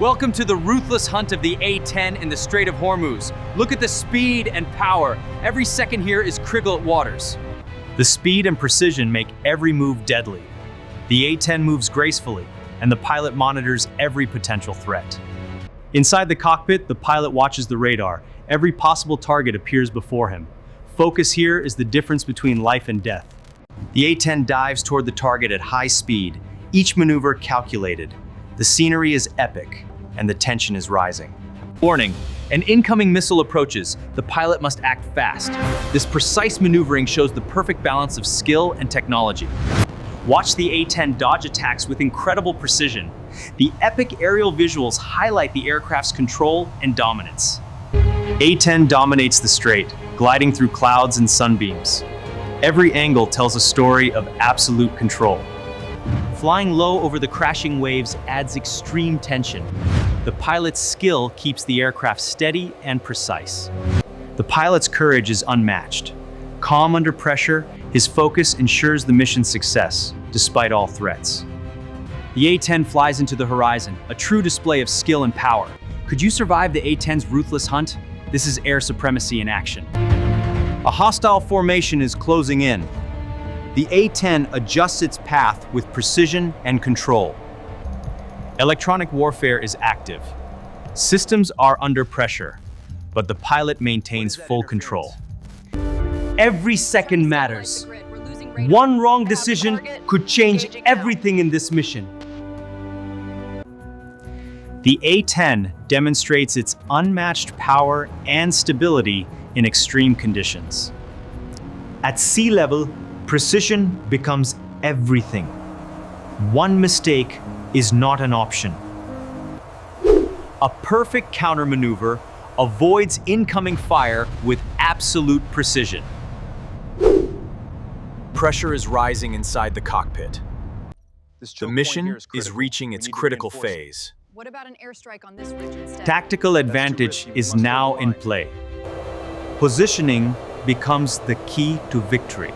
Welcome to the ruthless hunt of the A-10 in the Strait of Hormuz. Look at the speed and power. Every second here is cricket waters. The speed and precision make every move deadly. The A-10 moves gracefully, and the pilot monitors every potential threat. Inside the cockpit, the pilot watches the radar. Every possible target appears before him. Focus here is the difference between life and death. The A-10 dives toward the target at high speed, each maneuver calculated. The scenery is epic, and the tension is rising. Warning, an incoming missile approaches. The pilot must act fast. This precise maneuvering shows the perfect balance of skill and technology. Watch the A-10 dodge attacks with incredible precision. The epic aerial visuals highlight the aircraft's control and dominance. A-10 dominates the strait, gliding through clouds and sunbeams. Every angle tells a story of absolute control. Flying low over the crashing waves adds extreme tension. The pilot's skill keeps the aircraft steady and precise. The pilot's courage is unmatched. Calm under pressure, his focus ensures the mission's success, despite all threats. The A-10 flies into the horizon, a true display of skill and power. Could you survive the A-10's ruthless hunt? This is air supremacy in action. A hostile formation is closing in. The A-10 adjusts its path with precision and control. Electronic warfare is active. Systems are under pressure, but the pilot maintains full control. Every second matters. One wrong decision could change everything in this mission. The A-10 demonstrates its unmatched power and stability in extreme conditions. At sea level, precision becomes everything. One mistake is not an option. A perfect counter-maneuver avoids incoming fire with absolute precision. Pressure is rising inside the cockpit. The mission is reaching its critical phase. What about an airstrike on this ridge instead? Tactical advantage is now in play. Positioning becomes the key to victory.